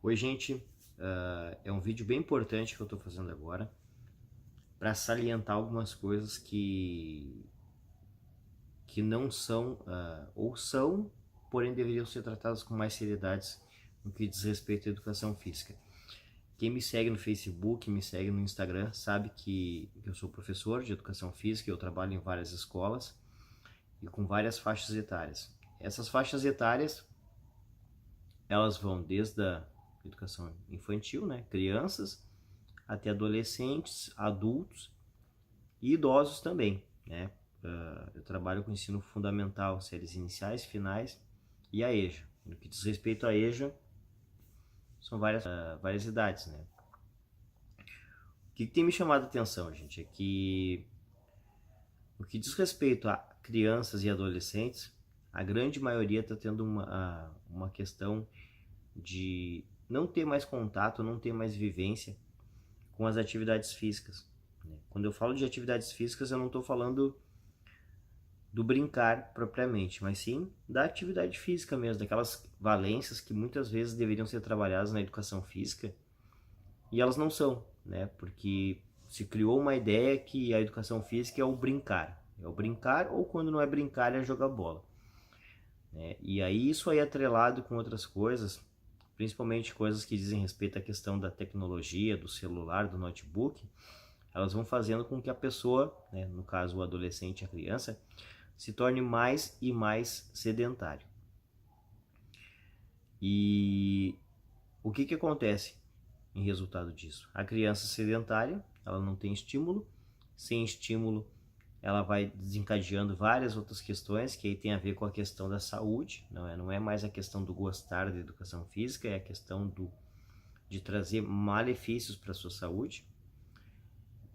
Oi, gente, é um vídeo bem importante que eu estou fazendo agora para salientar algumas coisas que não são, ou são, porém deveriam ser tratadas com mais seriedade no que diz respeito à educação física. Quem me segue no Facebook, me segue no Instagram, sabe que eu sou professor de educação física, eu trabalho em várias escolas e com várias faixas etárias. Essas faixas etárias, elas vão desde a educação infantil, né, crianças, até adolescentes, adultos e idosos também, né. Eu trabalho com ensino fundamental, séries iniciais, finais e a EJA. No que diz respeito à EJA, são várias idades, né. O que tem me chamado a atenção, gente, é que no que diz respeito a crianças e adolescentes, a grande maioria está tendo uma questão de não ter mais contato, não ter mais vivência com as atividades físicas. Quando eu falo de atividades físicas, eu não estou falando do brincar propriamente, mas sim da atividade física mesmo, daquelas valências que muitas vezes deveriam ser trabalhadas na educação física e elas não são, né? Porque se criou uma ideia que a educação física é o brincar. É o brincar, ou quando não é brincar, é jogar bola. E aí isso aí atrelado com outras coisas, principalmente coisas que dizem respeito à questão da tecnologia, do celular, do notebook, elas vão fazendo com que a pessoa, né, no caso o adolescente, a criança, se torne mais e mais sedentário. E o que acontece em resultado disso? A criança sedentária, ela não tem estímulo, sem estímulo ela vai desencadeando várias outras questões que aí tem a ver com a questão da saúde, não é mais a questão do gostar da educação física, é a questão de trazer malefícios para a sua saúde.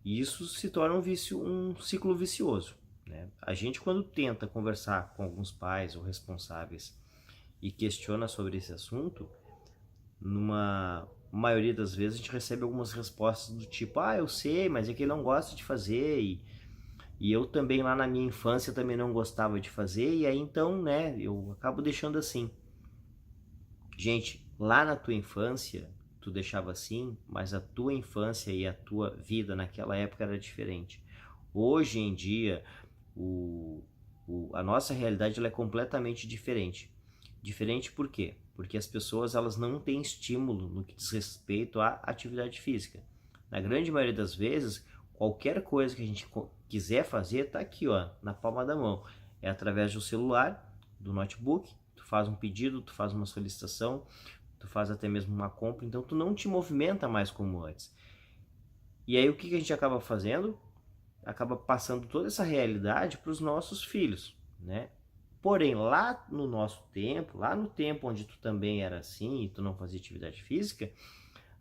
E isso se torna um ciclo vicioso, né? A gente, quando tenta conversar com alguns pais ou responsáveis e questiona sobre esse assunto, numa maioria das vezes a gente recebe algumas respostas do tipo: eu sei, mas é que ele não gosta de fazer, e eu também lá na minha infância também não gostava de fazer, e aí então, né, eu acabo deixando assim. Gente, lá na tua infância tu deixava assim, mas a tua infância e a tua vida naquela época era diferente. Hoje em dia, a nossa realidade ela é completamente diferente. Diferente por quê? Porque as pessoas elas não têm estímulo no que diz respeito à atividade física. Na grande maioria das vezes, qualquer coisa que a gente quiser fazer está aqui, ó, na palma da mão. É através do celular, do notebook, tu faz um pedido, tu faz uma solicitação, tu faz até mesmo uma compra, então tu não te movimenta mais como antes. E aí o que a gente acaba fazendo? Acaba passando toda essa realidade para os nossos filhos, né? Porém, lá no nosso tempo, lá no tempo onde tu também era assim e tu não fazia atividade física,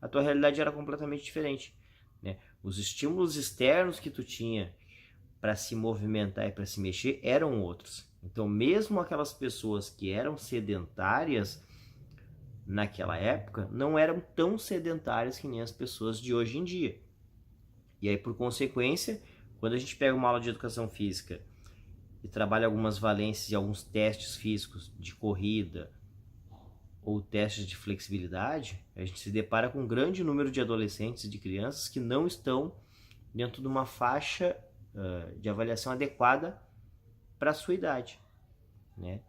a tua realidade era completamente diferente, né? Os estímulos externos que tu tinha para se movimentar e para se mexer eram outros. Então, mesmo aquelas pessoas que eram sedentárias naquela época, não eram tão sedentárias que nem as pessoas de hoje em dia. E aí, por consequência, quando a gente pega uma aula de educação física e trabalha algumas valências e alguns testes físicos de corrida ou testes de flexibilidade, a gente se depara com um grande número de adolescentes e de crianças que não estão dentro de uma faixa de avaliação adequada para a sua idade, né?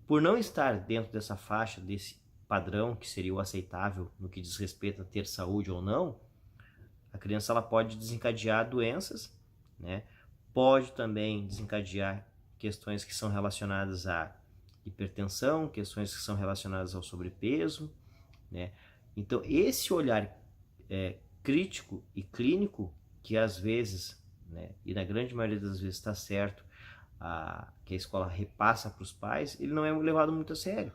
Por não estar dentro dessa faixa, desse padrão que seria o aceitável no que diz respeito a ter saúde ou não, a criança ela pode desencadear doenças, né? Pode também desencadear questões que são relacionadas à hipertensão, questões que são relacionadas ao sobrepeso, né? Então, esse olhar crítico e clínico, que às vezes, né, e na grande maioria das vezes está certo, que a escola repassa para os pais, ele não é levado muito a sério,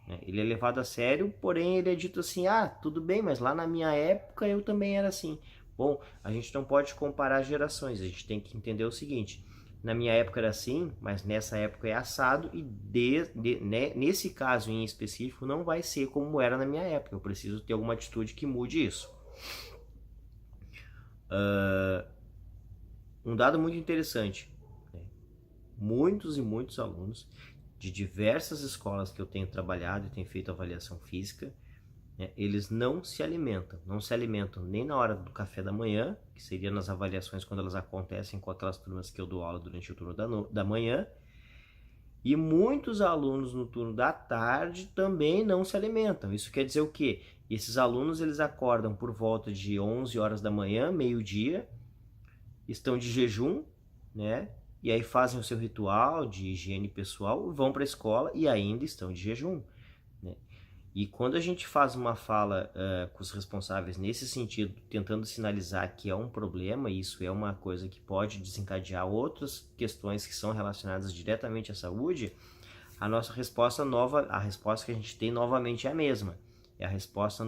né? Ele é levado a sério, porém ele é dito assim: tudo bem, mas lá na minha época eu também era assim. Bom, a gente não pode comparar gerações, a gente tem que entender o seguinte: na minha época era assim, mas nessa época é assado, e nesse caso em específico não vai ser como era na minha época. Eu preciso ter alguma atitude que mude isso. Um dado muito interessante, né? Muitos e muitos alunos de diversas escolas que eu tenho trabalhado e tenho feito avaliação física né? Eles não se alimentam. Não se alimentam nem na hora do café da manhã, que seria nas avaliações quando elas acontecem com aquelas turmas que eu dou aula durante o turno da manhã. E muitos alunos no turno da tarde também não se alimentam. Isso quer dizer o quê? Esses alunos eles acordam por volta de 11 horas da manhã, meio-dia, estão de jejum, né? E aí fazem o seu ritual de higiene pessoal, vão para a escola e ainda estão de jejum, né? E quando a gente faz uma fala com os responsáveis nesse sentido, tentando sinalizar que é um problema, isso é uma coisa que pode desencadear outras questões que são relacionadas diretamente à saúde, a nossa resposta nova, a resposta que a gente tem novamente é a mesma. É a resposta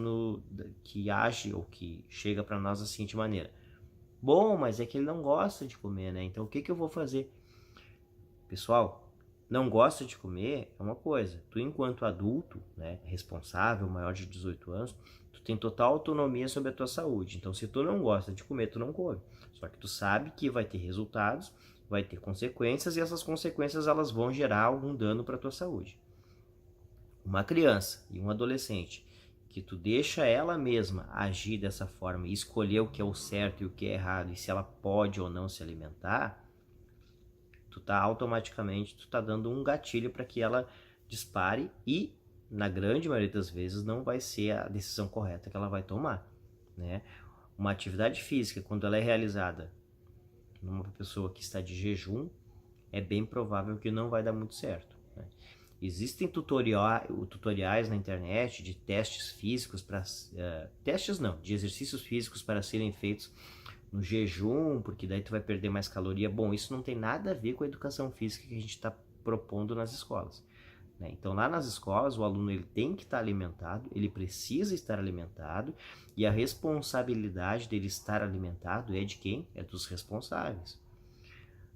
que age ou que chega para nós da seguinte maneira: bom, mas é que ele não gosta de comer, né? Então o que eu vou fazer? Pessoal, não gosta de comer é uma coisa. Tu, enquanto adulto, né, responsável, maior de 18 anos, tu tem total autonomia sobre a tua saúde. Então, se tu não gosta de comer, tu não come. Só que tu sabe que vai ter resultados, vai ter consequências e essas consequências elas vão gerar algum dano para a tua saúde. Uma criança e um adolescente que tu deixa ela mesma agir dessa forma e escolher o que é o certo e o que é errado e se ela pode ou não se alimentar, tu tá automaticamente, tu tá dando um gatilho para que ela dispare e, na grande maioria das vezes, não vai ser a decisão correta que ela vai tomar, né? Uma atividade física, quando ela é realizada numa pessoa que está de jejum, é bem provável que não vai dar muito certo, né? Existem tutoriais na internet de testes físicos para de exercícios físicos para serem feitos no jejum, porque daí tu vai perder mais caloria. Bom, isso não tem nada a ver com a educação física que a gente está propondo nas escolas, né? Então lá nas escolas o aluno ele tem que estar alimentado, ele precisa estar alimentado e a responsabilidade dele estar alimentado é de quem? É dos responsáveis.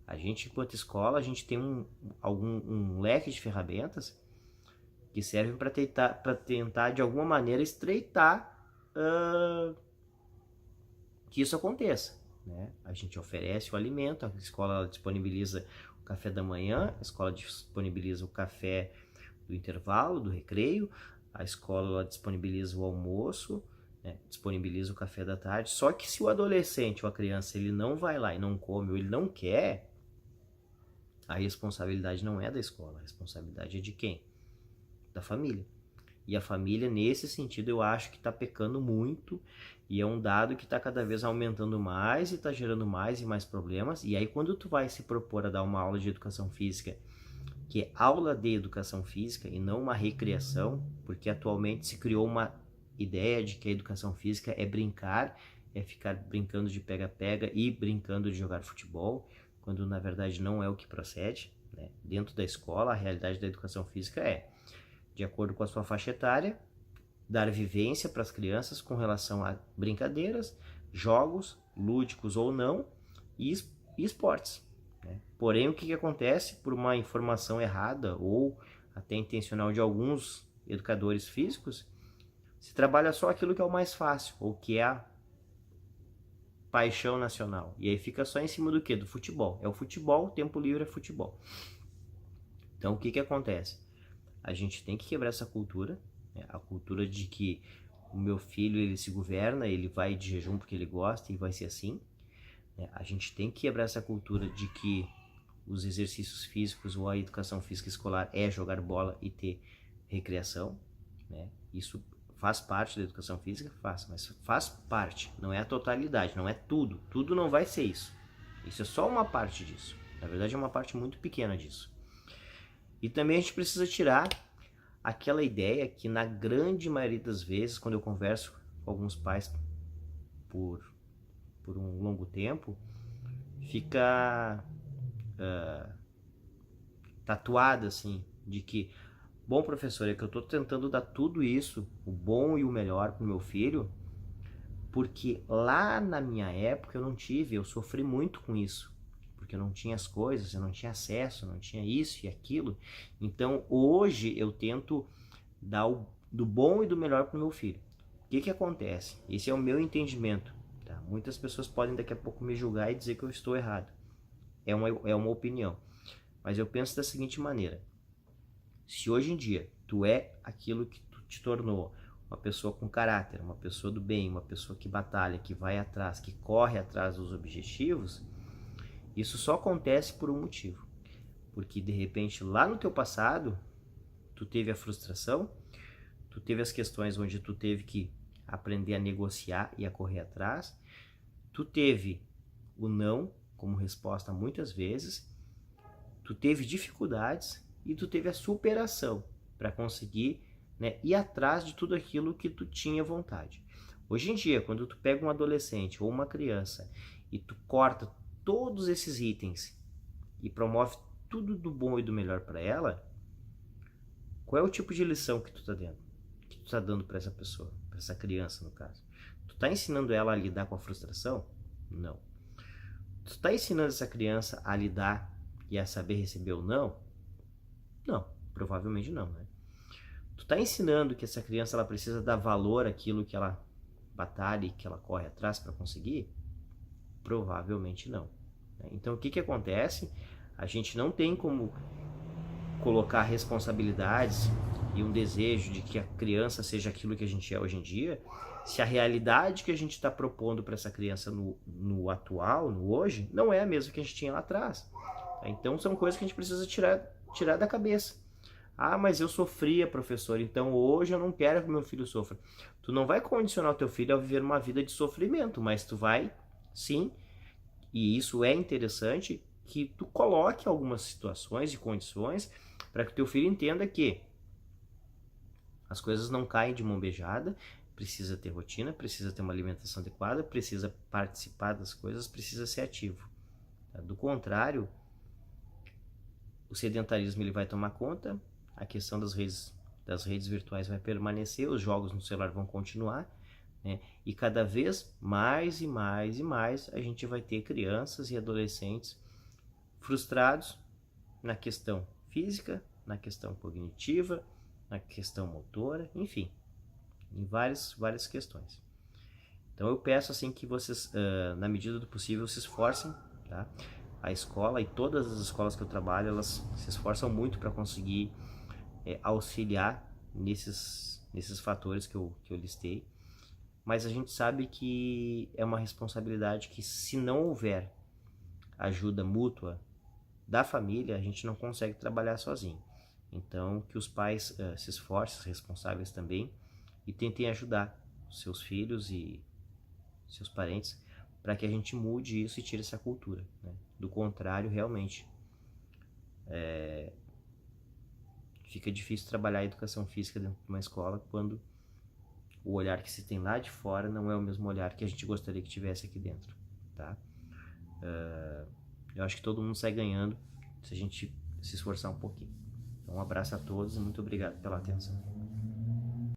A gente, enquanto escola, a gente tem um leque de ferramentas que servem para tentar, de alguma maneira, estreitar que isso aconteça, né? A gente oferece o alimento, a escola disponibiliza o café da manhã, a escola disponibiliza o café do intervalo, do recreio, a escola disponibiliza o almoço, né? Disponibiliza o café da tarde. Só que se o adolescente ou a criança ele não vai lá e não come ou ele não quer, a responsabilidade não é da escola, a responsabilidade é de quem? Da família. E a família, nesse sentido, eu acho que está pecando muito e é um dado que está cada vez aumentando mais e está gerando mais e mais problemas. E aí, quando tu vai se propor a dar uma aula de educação física, que é aula de educação física e não uma recreação, porque atualmente se criou uma ideia de que a educação física é brincar, é ficar brincando de pega-pega e brincando de jogar futebol, quando na verdade não é o que procede, né? Dentro da escola, a realidade da educação física é, de acordo com a sua faixa etária, dar vivência para as crianças com relação a brincadeiras, jogos, lúdicos ou não, e esportes, né? Porém, o que acontece por uma informação errada ou até intencional de alguns educadores físicos, se trabalha só aquilo que é o mais fácil, ou que é a paixão nacional. E aí fica só em cima do quê? Do futebol. É o futebol, o tempo livre é futebol. Então, o que acontece? A gente tem que quebrar essa cultura, né? A cultura de que o meu filho ele se governa, ele vai de jejum porque ele gosta e vai ser assim, né? A gente tem que quebrar essa cultura de que os exercícios físicos ou a educação física escolar é jogar bola e ter recreação, né? Isso faz parte da educação física, mas faz parte, não é a totalidade, não é tudo. Tudo não vai ser isso. Isso é só uma parte disso. Na verdade, é uma parte muito pequena disso. E também a gente precisa tirar aquela ideia que na grande maioria das vezes, quando eu converso com alguns pais por um longo tempo, fica tatuada assim, de que, bom professor, é que eu estou tentando dar tudo isso, o bom e o melhor para o meu filho, porque lá na minha época eu não tive, eu sofri muito com isso, porque eu não tinha as coisas, eu não tinha acesso, eu não tinha isso e aquilo. Então hoje eu tento dar do bom e do melhor para o meu filho. O que acontece? Esse é o meu entendimento, tá? Muitas pessoas podem daqui a pouco me julgar e dizer que eu estou errado. É uma opinião. Mas eu penso da seguinte maneira: se hoje em dia tu é aquilo que tu te tornou, uma pessoa com caráter, uma pessoa do bem, uma pessoa que batalha, que vai atrás, que corre atrás dos objetivos, isso só acontece por um motivo. Porque de repente lá no teu passado, tu teve a frustração, tu teve as questões onde tu teve que aprender a negociar e a correr atrás, tu teve o não como resposta muitas vezes, tu teve dificuldades e tu teve a superação para conseguir, né, ir atrás de tudo aquilo que tu tinha vontade. Hoje em dia, quando tu pega um adolescente ou uma criança e tu corta todos esses itens e promove tudo do bom e do melhor para ela, qual é o tipo de lição que tu tá dando? Que tu tá dando para essa pessoa, para essa criança no caso? Tu tá ensinando ela a lidar com a frustração? Não. Tu tá ensinando essa criança a lidar e a saber receber ou não? Não, provavelmente não, né? Tu tá ensinando que essa criança ela precisa dar valor àquilo que ela batalha e que ela corre atrás para conseguir? Provavelmente não. Então o que acontece? A gente não tem como colocar responsabilidades e um desejo de que a criança seja aquilo que a gente é hoje em dia, se a realidade que a gente está propondo para essa criança no atual, no hoje, não é a mesma que a gente tinha lá atrás. Então são coisas que a gente precisa tirar da cabeça. Ah, mas eu sofria, professor, então hoje eu não quero que meu filho sofra. Tu não vai condicionar o teu filho a viver uma vida de sofrimento, mas tu vai, sim, e isso é interessante, que tu coloque algumas situações e condições para que o teu filho entenda que as coisas não caem de mão beijada, precisa ter rotina, precisa ter uma alimentação adequada, precisa participar das coisas, precisa ser ativo. Do contrário, o sedentarismo ele vai tomar conta, a questão das redes virtuais vai permanecer, os jogos no celular vão continuar, né? E cada vez mais e mais e mais a gente vai ter crianças e adolescentes frustrados na questão física, na questão cognitiva, na questão motora, enfim, em várias questões. Então eu peço assim que vocês, na medida do possível, se esforcem, tá? A escola e todas as escolas que eu trabalho, elas se esforçam muito para conseguir auxiliar nesses fatores que eu listei, mas a gente sabe que é uma responsabilidade que, se não houver ajuda mútua da família, a gente não consegue trabalhar sozinho. Então, que os pais se esforcem, os responsáveis também, e tentem ajudar seus filhos e seus parentes para que a gente mude isso e tire essa cultura, né? Do contrário, realmente, fica difícil trabalhar a educação física dentro de uma escola quando o olhar que se tem lá de fora não é o mesmo olhar que a gente gostaria que tivesse aqui dentro, tá? Eu acho que todo mundo sai ganhando se a gente se esforçar um pouquinho. Então, um abraço a todos e muito obrigado pela atenção.